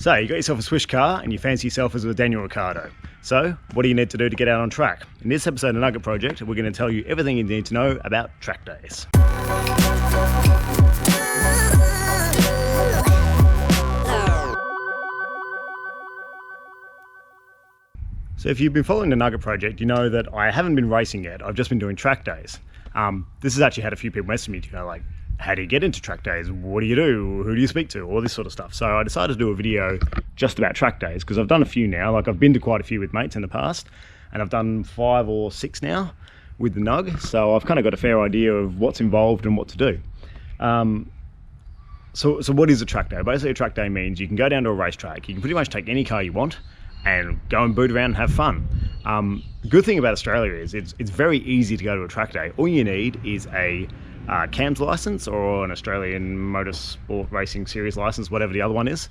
So you got yourself a Swish car and you fancy yourself as a Daniel Ricciardo. So what do you need to do to get out on track? In this episode of Nugget Project, we're going to tell you everything you need to know about track days. So if you've been following the Nugget Project, you know that I haven't been racing yet. I've just been doing track days. This has actually had a few people message me, like, how do you get into track days? What do you do? Who do you speak to? All this sort of stuff. So I decided to do a video just about track days because I've done a few now. Like, I've been to quite a few with mates in the past, and I've done 5 or 6 now with the Nug. So I've kind of got a fair idea of what's involved and what to do. So what is a track day? Basically, a track day means you can go down to a racetrack. You can pretty much take any car you want and go and boot around and have fun. The good thing about Australia is it's very easy to go to a track day. All you need is a CAMS license or an Australian Motorsport Racing Series license, whatever the other one is,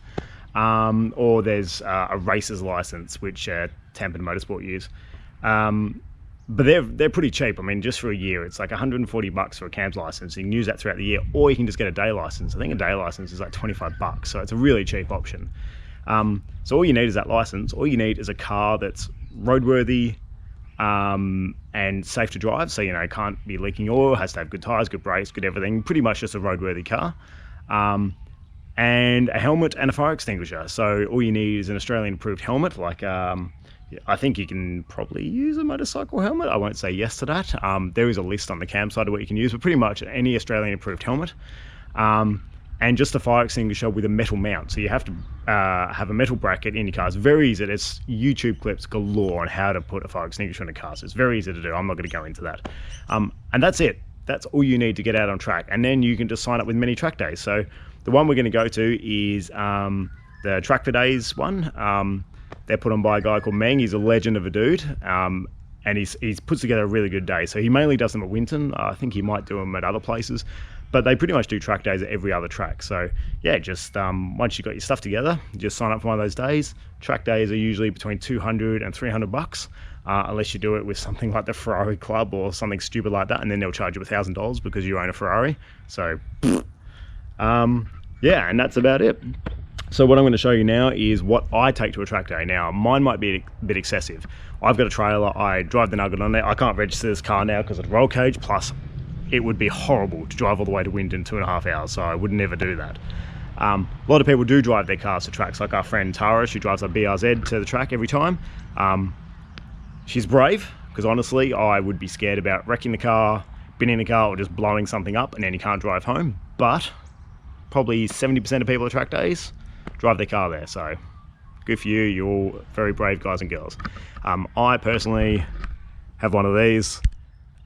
or there's a racer's license, which Tampa Motorsport use. But they're pretty cheap. I mean, just for a year, it's like $140 for a CAMS license. You can use that throughout the year, or you can just get a day license. I think a day license is like $25, so it's a really cheap option. So all you need is that license. All you need is a car that's roadworthy and safe to drive. So, it can't be leaking oil, has to have good tires, good brakes, good everything. Pretty much just a roadworthy car. And a helmet and a fire extinguisher. So all you need is an Australian approved helmet. Like, I think you can probably use a motorcycle helmet. I won't say yes to that. There is a list on the CAM side of what you can use, but pretty much any Australian approved helmet. And just a fire extinguisher with a metal mount. So you have to have a metal bracket in your car. It's very easy. There's YouTube clips galore on how to put a fire extinguisher in a car. So it's very easy to do. I'm not going to go into that. And that's it. That's all you need to get out on track. And then you can just sign up with many track days. So the one we're going to go to is the Track for Days one. They're put on by a guy called Meng. He's a legend of a dude. And he's puts together a really good day. So he mainly does them at Winton. I think he might do them at other places. But they pretty much do track days at every other track. So yeah, just once you've got your stuff together, just sign up for one of those days. Track days are usually between $200 and $300, unless you do it with something like the Ferrari Club or something stupid like that, and then they'll charge you $1,000 because you own a Ferrari. So yeah, and that's about it. So what I'm going to show you now is what I take to a track day. Now, mine might be a bit excessive. I've got a trailer, I drive the Nugget on there. I can't register this car now because of the roll cage, plus it would be horrible to drive all the way to Wyndon in 2.5 hours, so I would never do that. A lot of people do drive their cars to tracks, like our friend Tara. She drives a BRZ to the track every time. She's brave, because honestly, I would be scared about wrecking the car, binning the car, or just blowing something up, and then you can't drive home. But probably 70% of people at track days drive their car there, so good for you. You're all very brave guys and girls. I personally have one of these,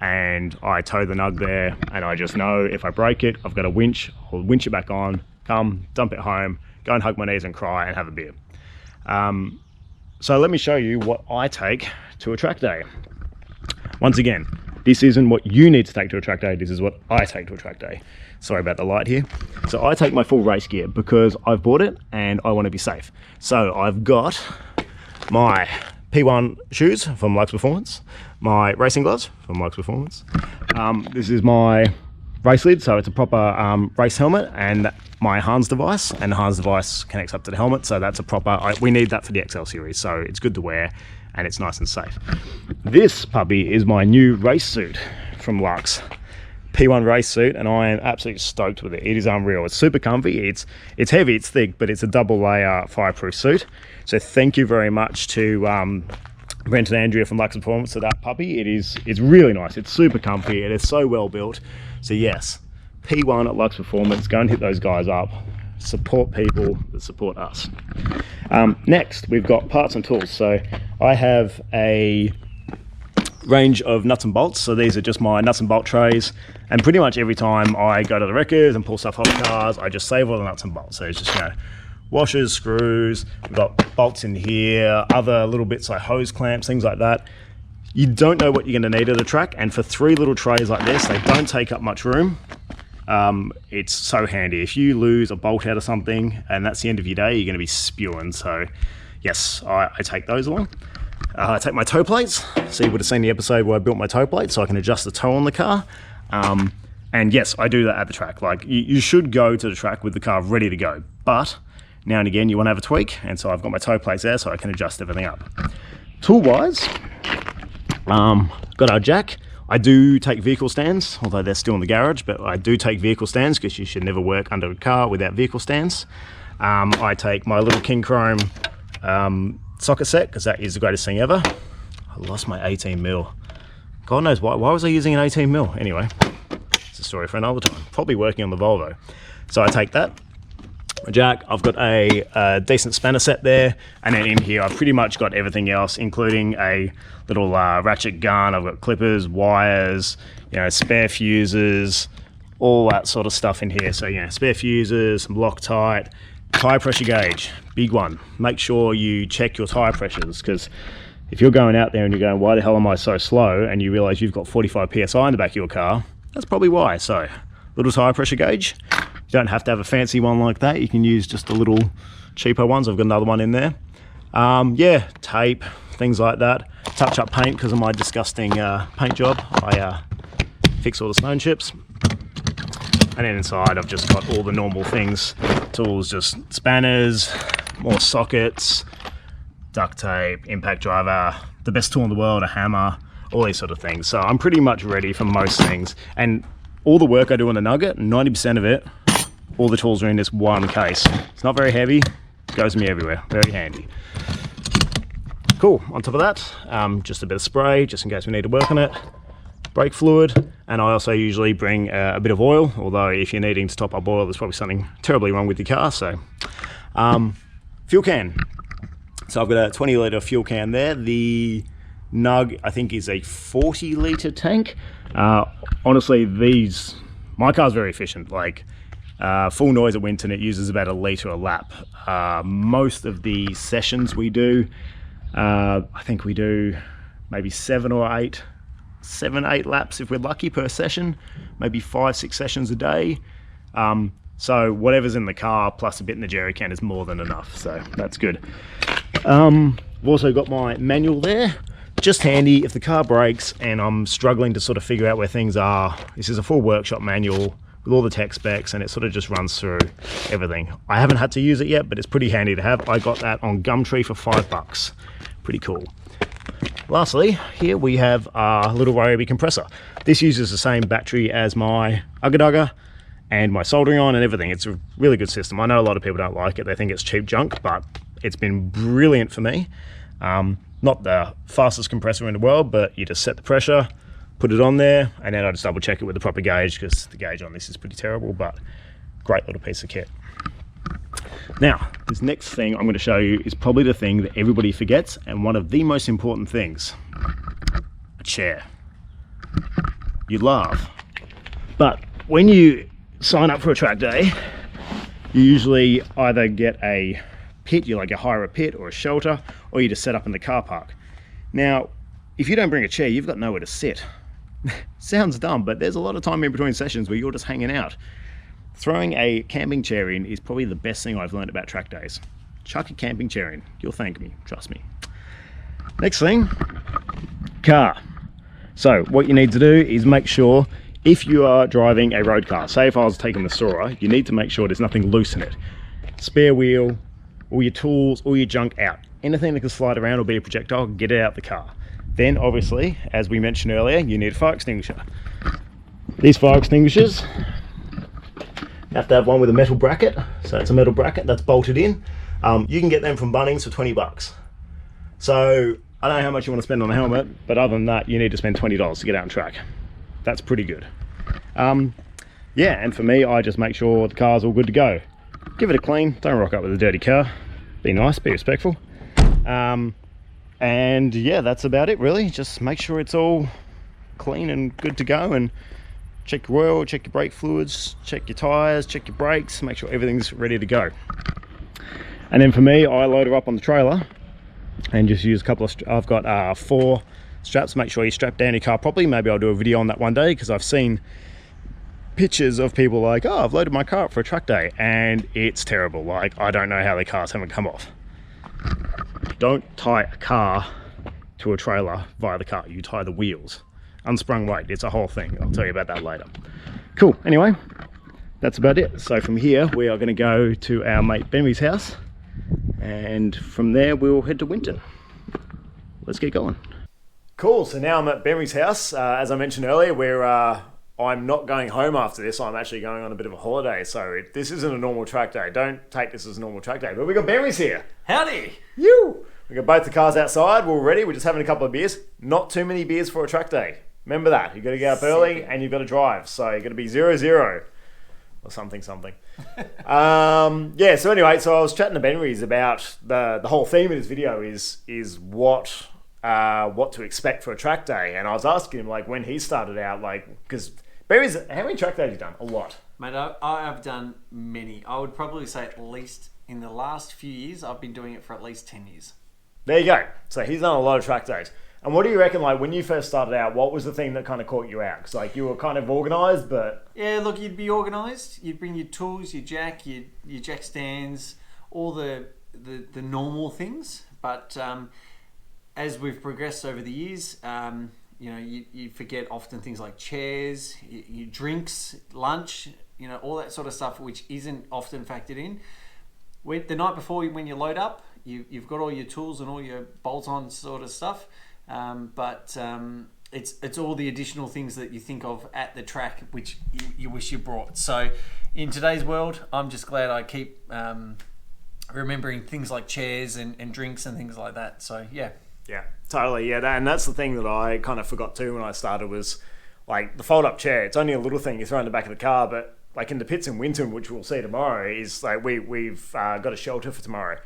and I tow the Nug there, and I just know if I break it, I've got a winch. I'll winch it back on, come, dump it home, go and hug my knees and cry and have a beer. So let me show you what I take to a track day. Once again, this isn't what you need to take to a track day, this is what I take to a track day. Sorry about the light here. So I take my full race gear because I've bought it and I want to be safe. So I've got my P1 shoes from Luxe Performance, my racing gloves from Luxe Performance. This is my race lid, so it's a proper race helmet, and my Hans device, and the Hans device connects up to the helmet, so that's a proper, we need that for the XL series, so it's good to wear and it's nice and safe. This puppy is my new race suit from Luxe. P1 race suit, and I am absolutely stoked with it. It is unreal. It's super comfy. It's heavy, it's thick, but it's a double layer fireproof suit. So thank you very much to Brent and Andrea from Luxe Performance for that puppy. It's really nice. It's super comfy. It is so well built. So yes, P1 at Luxe Performance. Go and hit those guys up. Support people that support us. Next, we've got parts and tools. So I have a range of nuts and bolts. So these are just my nuts and bolt trays, and pretty much every time I go to the wreckers and pull stuff off cars, I just save all the nuts and bolts. So it's just, washers, screws, we've got bolts in here, other little bits like hose clamps, things like that. You don't know what you're going to need at a track, and for 3 little trays like this, they don't take up much room. It's so handy. If you lose a bolt out of something and that's the end of your day, you're going to be spewing. So yes, I take those along. I take my toe plates, so you would have seen the episode where I built my toe plates so I can adjust the toe on the car. And yes, I do that at the track. Like, you should go to the track with the car ready to go, but now and again you want to have a tweak, and so I've got my toe plates there so I can adjust everything up. Tool wise, got our jack. I do take vehicle stands, although they're still in the garage, but I do take vehicle stands because you should never work under a car without vehicle stands. I take my little King Chrome socket set because that is the greatest thing ever. I lost my 18mm. God knows why was I using an 18mm? Anyway, it's a story for another time. Probably working on the Volvo. So I take that. My jack, I've got a decent spanner set there, and then in here I've pretty much got everything else, including a little ratchet gun. I've got clippers, wires, you know, spare fuses, all that sort of stuff in here. So, you know, spare fuses, some Loctite, tire pressure gauge, big one. Make sure you check your tire pressures, because if you're going out there and you're going, why the hell am I so slow, and you realize you've got 45 psi in the back of your car, that's probably why. So, little tire pressure gauge. You don't have to have a fancy one like that. You can use just the little cheaper ones. I've got another one in there. Yeah, tape, things like that. Touch up paint because of my disgusting paint job. I fix all the stone chips. And then inside I've just got all the normal things. Tools, just spanners, more sockets, duct tape, impact driver, the best tool in the world, a hammer, all these sort of things. So I'm pretty much ready for most things. And all the work I do on the Nugget, 90% of it, all the tools are in this one case. It's not very heavy, goes with me everywhere, very handy. Cool, on top of that, just a bit of spray, just in case we need to work on it. Brake fluid, and I also usually bring a bit of oil, although if you're needing to top up oil, there's probably something terribly wrong with your car. So, fuel can. So I've got a 20 litre fuel can there. The Nug, I think, is a 40 litre tank. Honestly, my car's very efficient. Like, full noise at Winton, it uses about a litre a lap. Most of the sessions we do, I think we do maybe 7 or 8 laps if we're lucky per session, maybe 5-6 sessions a day. So whatever's in the car plus a bit in the jerry can is more than enough, so that's good. I've also got my manual there, just handy if the car breaks and I'm struggling to sort of figure out where things are. This is a full workshop manual with all the tech specs, and it sort of just runs through everything. I haven't had to use it yet, but it's pretty handy to have. I got that on Gumtree for $5. Pretty cool. Lastly, here we have our little Ryobi compressor. This uses the same battery as my Ugga and my soldering iron and everything. It's a really good system. I know a lot of people don't like it. They think it's cheap junk, but it's been brilliant for me. Not the fastest compressor in the world, but you just set the pressure, put it on there, and then I just double check it with the proper gauge because the gauge on this is pretty terrible, but great little piece of kit. Now, this next thing I'm going to show you is probably the thing that everybody forgets, and one of the most important things. A chair. You laugh, but when you sign up for a track day, you usually either get a pit, you hire a pit or a shelter, or you just set up in the car park. Now, if you don't bring a chair, you've got nowhere to sit. Sounds dumb, but there's a lot of time in between sessions where you're just hanging out. Throwing a camping chair in is probably the best thing I've learned about track days. Chuck a camping chair in. You'll thank me, trust me. Next thing, car. So what you need to do is make sure if you are driving a road car, say if I was taking the Sora, you need to make sure there's nothing loose in it. Spare wheel, all your tools, all your junk out. Anything that can slide around or be a projectile, get it out the car. Then obviously, as we mentioned earlier, you need a fire extinguisher. These fire extinguishers, you have to have one with a metal bracket. So it's a metal bracket that's bolted in. You can get them from Bunnings for 20 bucks. So I don't know how much you want to spend on a helmet, but other than that, you need to spend $20 to get out on track. That's pretty good. Yeah, and for me, I just make sure the car's all good to go. Give it a clean, don't rock up with a dirty car. Be nice, be respectful. And yeah, that's about it really. Just make sure it's all clean and good to go, and check your oil, check your brake fluids, check your tires, check your brakes, make sure everything's ready to go. And then for me, I load her up on the trailer and just use a couple of, I've got 4 straps. Make sure you strap down your car properly. Maybe I'll do a video on that one day, because I've seen pictures of people like, oh, I've loaded my car up for a track day, and it's terrible. Like, I don't know how the cars haven't come off. Don't tie a car to a trailer via the car. You tie the wheels. Unsprung weight, it's a whole thing. I'll tell you about that later. Cool, anyway, that's about it. So from here, we are going to go to our mate Benry's house, and from there we'll head to Winton. Let's get going. Cool, so now I'm at Benry's house. As I mentioned earlier, I'm not going home after this. I'm actually going on a bit of a holiday, so this isn't a normal track day. Don't take this as a normal track day, but we got Benry's here. Howdy! You! We got both the cars outside. We're all ready. We're just having a couple of beers. Not too many beers for a track day. Remember that. You've got to get up early and you've got to drive. So you've got to be 0-0 or something. Yeah, so anyway, so I was chatting to Benry's about the whole theme of this video is what to expect for a track day. And I was asking him, like, when he started out, like, because Benry's, how many track days have you done? A lot. Mate, I have done many. I would probably say at least in the last few years, I've been doing it for at least 10 years. There you go. So he's done a lot of track days. And what do you reckon, like, when you first started out, what was the thing that kind of caught you out? Because, like, you were kind of organised, but... Yeah, look, you'd be organised. You'd bring your tools, your jack, your jack stands, all the normal things. But as we've progressed over the years, you know, you forget often things like chairs, your drinks, lunch, you know, all that sort of stuff, which isn't often factored in. The night before, when you load up, you've got all your tools and all your bolt-on sort of stuff, but it's all the additional things that you think of at the track which you wish you brought. So in today's world, I'm just glad I keep remembering things like chairs and drinks and things like that. So yeah. Yeah, totally. Yeah, and that's the thing that I kind of forgot too when I started was, like, the fold-up chair. It's only a little thing you throw in the back of the car, but like in the pits in Winton, which we'll see tomorrow, is like we've got a shelter for tomorrow.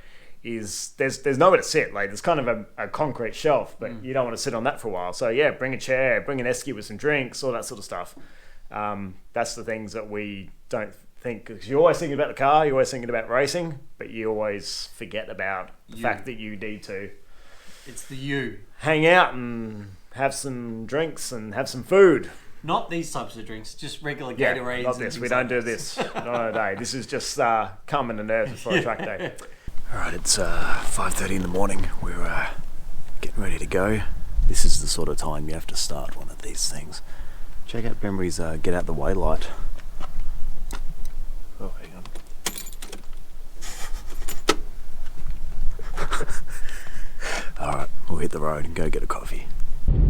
Is there's nowhere to sit. Like, there's kind of a concrete shelf, but you don't want to sit on that for a while. So yeah, bring a chair, bring an esky with some drinks, all that sort of stuff. That's the things that we don't think, because you're always thinking about the car, you're always thinking about racing, but you always forget about the fact that you need to. It's the you. Hang out and have some drinks and have some food. Not these types of drinks, just regular Gatorades. Not this. We don't do this. No day. This is just calming the nerves before a track day. All right, it's 5:30 in the morning. We're getting ready to go. This is the sort of time you have to start one of these things. Check out Benry's get out the way light. Oh, hang on. Alright, we'll hit the road and go get a coffee.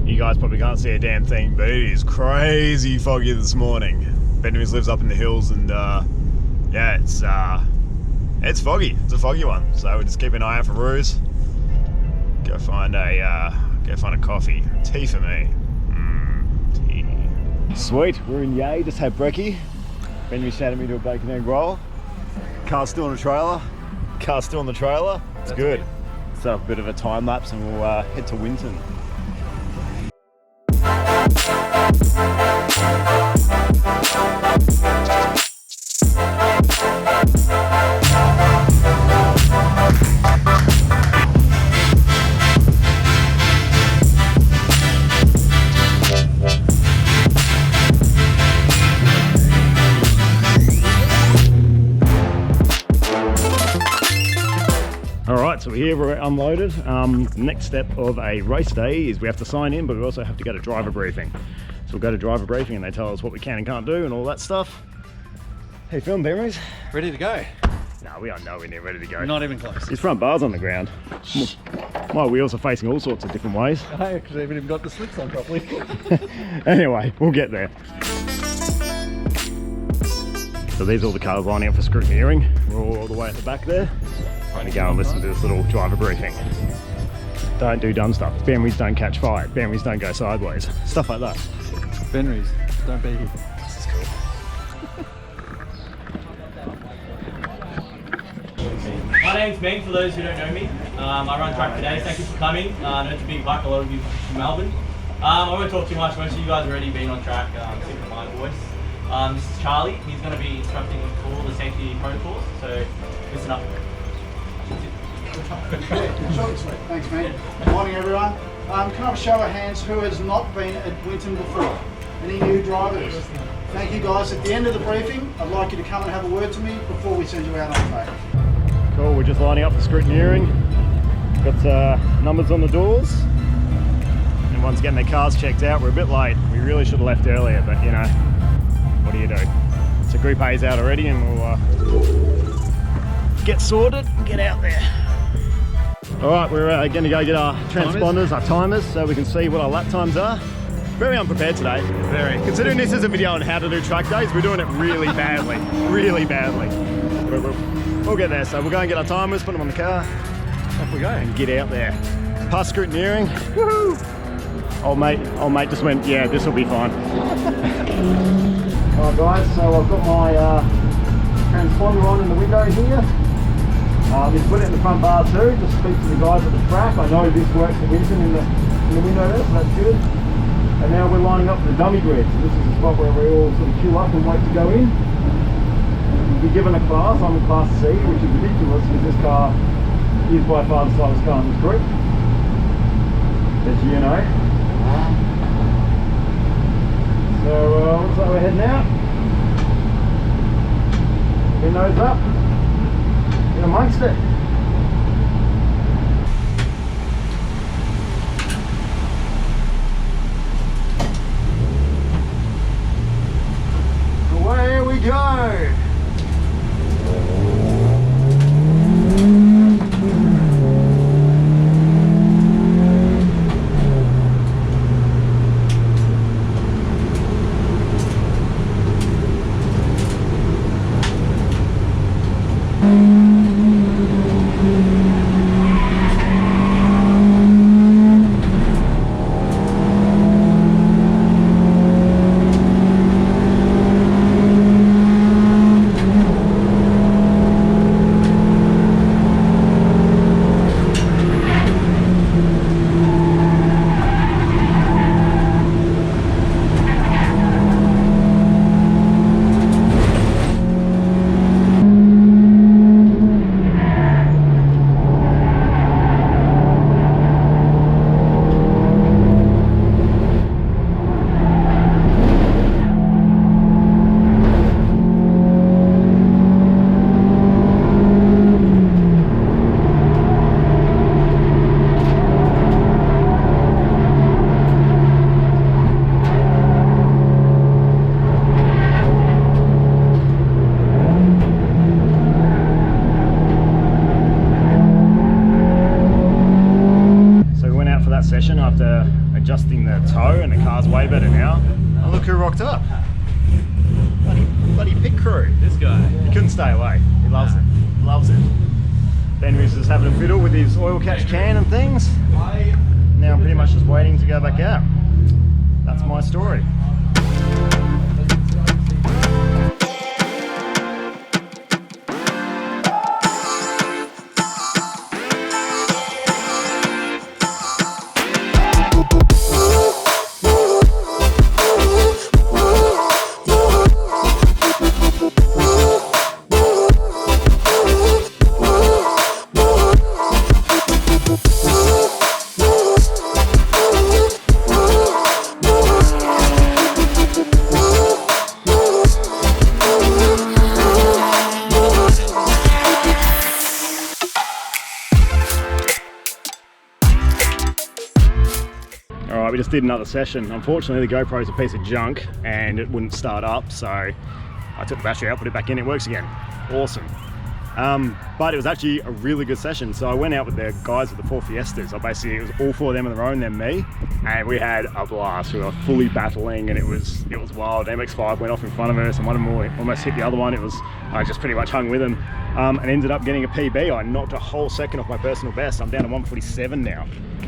You guys probably can't see a damn thing, but it is crazy foggy this morning. Benry's lives up in the hills, and yeah, it's foggy. It's a foggy one, so we'll just keep an eye out for roos. Go find a coffee. Tea for me. Tea. Sweet, we're in Yay, just had brekkie. Benry shouted me to a bacon egg roll. Car's still on the trailer. It's good. So a bit of a time lapse and we'll head to Winton. Alright, so we're here, we're unloaded. Next step of a race day is we have to sign in, but we also have to go to driver briefing. So we'll go to driver briefing and they tell us what we can and can't do and all that stuff. How you feeling, Benry's? Ready to go. No, we are nowhere near ready to go. Not even close. His front bar's on the ground. My wheels are facing all sorts of different ways. I actually haven't even got the slicks on properly. Anyway, we'll get there. So these are all the cars lining up for scrutineering. We're all the way at the back there. Trying to go and listen to this little driver briefing. Don't do dumb stuff. Benry's don't catch fire. Benry's don't go sideways. Stuff like that. Benry's, don't be here. This is cool. My name's Ben, for those who don't know me. I run track today. Thank you for coming. I know it's a big bike, a lot of you from Melbourne. I won't talk too much, most of you guys have already been on track, except for my voice. This is Charlie. He's going to be instructing all the safety protocols, so listen up. Short and sweet. Thanks, mate. Good morning, everyone. Can I have a show of hands who has not been at Winton before? Any new drivers? Thank you, guys. At the end of the briefing, I'd like you to come and have a word to me before we send you out on track. Cool, we're just lining up for scrutineering. Got numbers on the doors. Everyone's getting their cars checked out. We're a bit late. We really should have left earlier, but you know, what do you do? So Group A's out already, and we'll get sorted and get out there. All right, we're going to go get our transponders, our timers, so we can see what our lap times are. Very unprepared today. Very. Considering this is a video on how to do track days, we're doing it really badly. Really badly. We'll get there. So we'll go and get our timers, put them on the car. Off we go. And get out there. Past scrutineering. Woohoo! Old mate just went, yeah, this will be fine. Alright guys, so I've got my transponder on in the window here. Just put it in the front bar too, just speak to the guys at the track. I know this works for Winton in the window there, so that's good. And now we're lining up for the dummy grid. So this is the spot where we all sort of queue up and wait to go in. We'll be given a class. I'm in class C, which is ridiculous because this car is by far the slowest car in this group. As you know. So looks like we're heading out. Windows up. Get amongst it. Away we go. Session after adjusting the toe, and the car's way better now. And look who rocked up. Bloody pit crew. This guy. He couldn't stay away. He loves it. Loves it. Ben was just having a fiddle with his oil catch can and things. Now I'm pretty much just waiting to go back out. That's my story. Alright, we just did another session. Unfortunately, the GoPro is a piece of junk and it wouldn't start up, so I took the battery out, put it back in, it works again. Awesome. But it was actually a really good session. So I went out with the guys with the 4 Fiestas. So basically, it was all 4 of them on their own, then me, and we had a blast. We were fully battling, and it was wild. MX-5 went off in front of us, and one of them almost hit the other one. I just pretty much hung with them, and ended up getting a PB. I knocked a whole second off my personal best. I'm down to 147 now,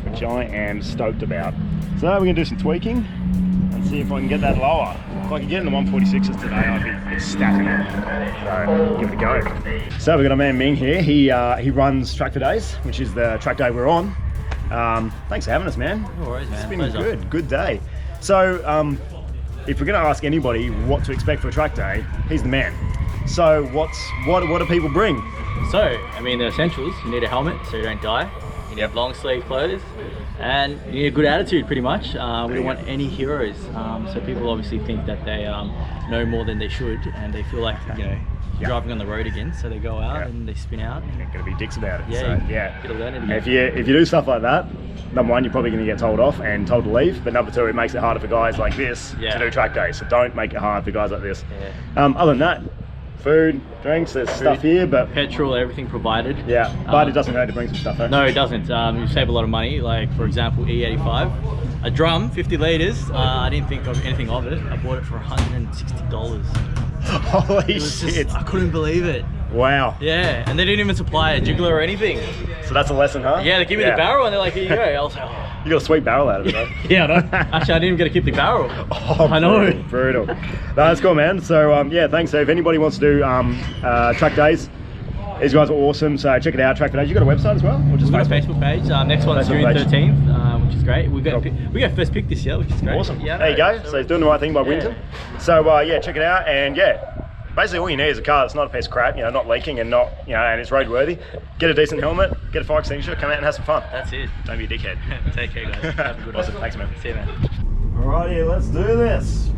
which I am stoked about. So we're gonna do some tweaking and see if I can get that lower. If I can get in the 146s today, I'd be ecstatic. So give it a go. So we've got our man Ming here. He runs Track for Days, which is the track day we're on. Thanks for having us, man. No worries, man. It's been good day. So if we're going to ask anybody what to expect for a track day, he's the man. So what do people bring? So, I mean, the essentials: you need a helmet so you don't die. You need long sleeve clothes, and you need a good attitude, pretty much. We don't want any heroes. So people obviously think that they know more than they should, and they feel like driving on the road again. So they go out and they spin out. You're going to be dicks about it. Yeah, so, you gotta learn it again. If you do stuff like that, number one, you're probably going to get told off and told to leave, but number two, it makes it harder for guys like this to do track days. So don't make it hard for guys like this. Other than that, food, drinks, there's stuff here, but petrol, everything provided. Yeah, but it doesn't hurt to bring some stuff home. No, it doesn't. You save a lot of money. Like for example, E85, a drum, 50 liters. I didn't think of anything of it. I bought it for $160. Holy shit! I couldn't believe it. Wow. Yeah, and they didn't even supply a jiggler or anything. So that's a lesson, huh? Yeah, they give me the barrel and they're like, here you go. I was like, oh. You got a sweet barrel out of it, though. Yeah, I know. Actually, I didn't even get to keep the barrel. Oh, I know. Brutal. No, that's cool, man. So yeah, thanks. So if anybody wants to do track days, these guys are awesome. So check it out, Track for Days. You got a website as well, or just We've got a Facebook page. Next one's June 13th, which is great. We got first pick this year, which is great. Awesome. Yeah, there you go. So he's doing the right thing by Winton. So yeah, check it out, and yeah. Basically, all you need is a car that's not a piece of crap, not leaking and not, and it's roadworthy. Get a decent helmet, get a fire extinguisher, come out and have some fun. That's it. Don't be a dickhead. Take care, guys. Have a good one. Awesome. Thanks, man. See you, man. Alrighty, let's do this.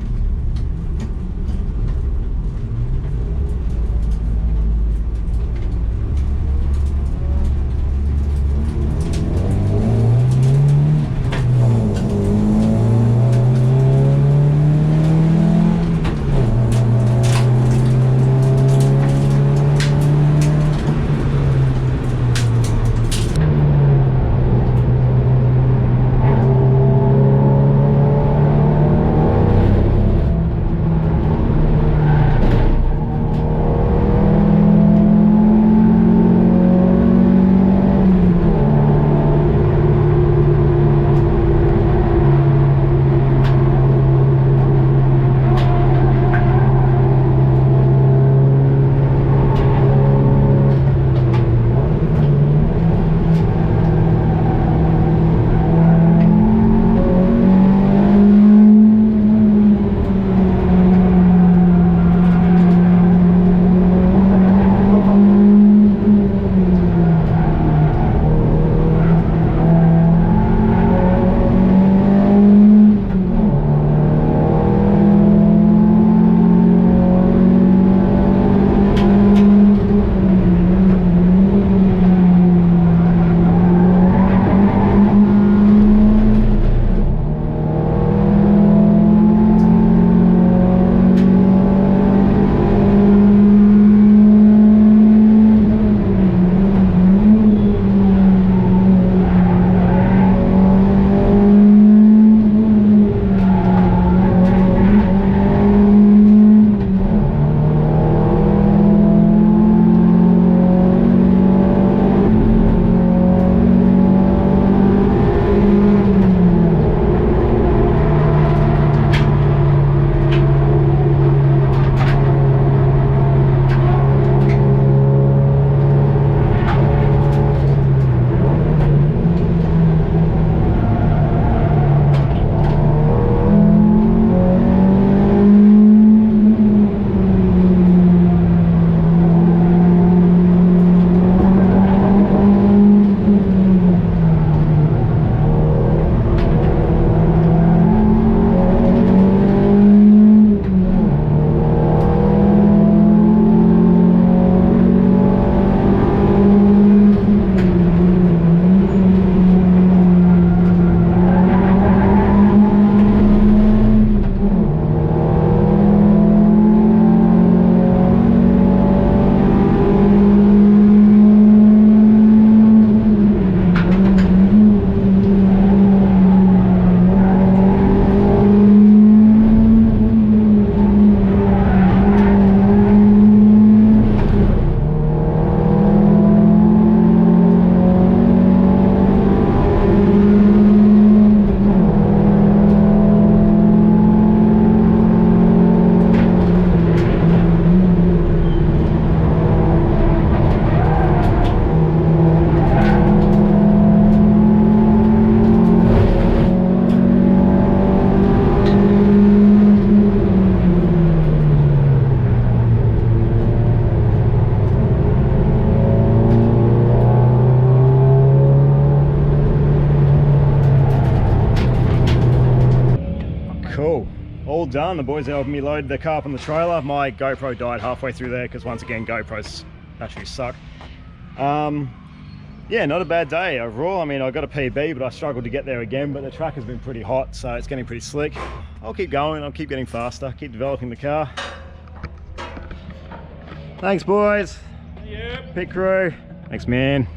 all done. The boys helped me load the car up on the trailer. My GoPro died halfway through there because once again GoPros batteries suck. yeah, not a bad day overall. I mean, I got a PB, but I struggled to get there again, but the track has been pretty hot, so it's getting pretty slick. I'll keep going, I'll keep getting faster, keep developing the car. Thanks, boys. Yep. Pit crew. Thanks, man.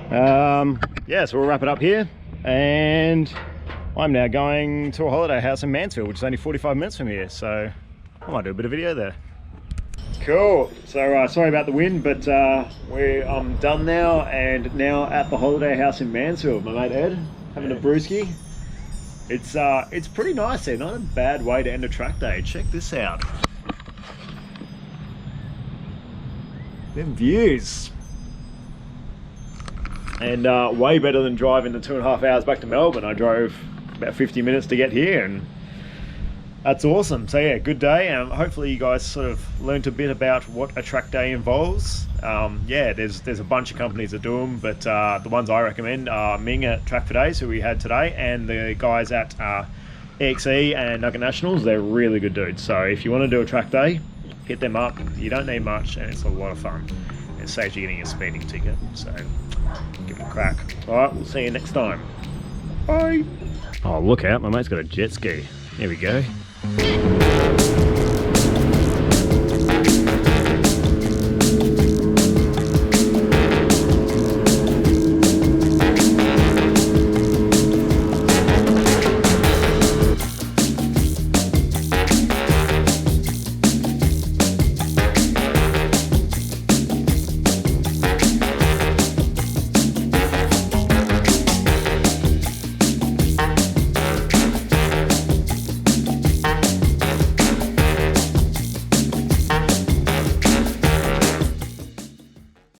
Yeah, so we'll wrap it up here, and I'm now going to a holiday house in Mansfield, which is only 45 minutes from here, so I might do a bit of video there. Cool. So sorry about the wind, but I'm done now, and now at the holiday house in Mansfield. My mate Ed having a brewski. It's pretty nice there. Not a bad way to end a track day. Check this out. Them views. And way better than driving the 2.5 hours back to Melbourne. I drove about 50 minutes to get here, and that's awesome. So yeah, good day. Hopefully you guys sort of learnt a bit about what a track day involves. Yeah, there's a bunch of companies that do them, but the ones I recommend are Ming at Track for Days, who we had today, and the guys at EXE and Nugget Nationals. They're really good dudes. So if you want to do a track day, hit them up. You don't need much, and it's a lot of fun. It saves you getting a speeding ticket, so give it a crack. Alright, we'll see you next time. Bye! Oh, look out, my mate's got a jet ski. Here we go.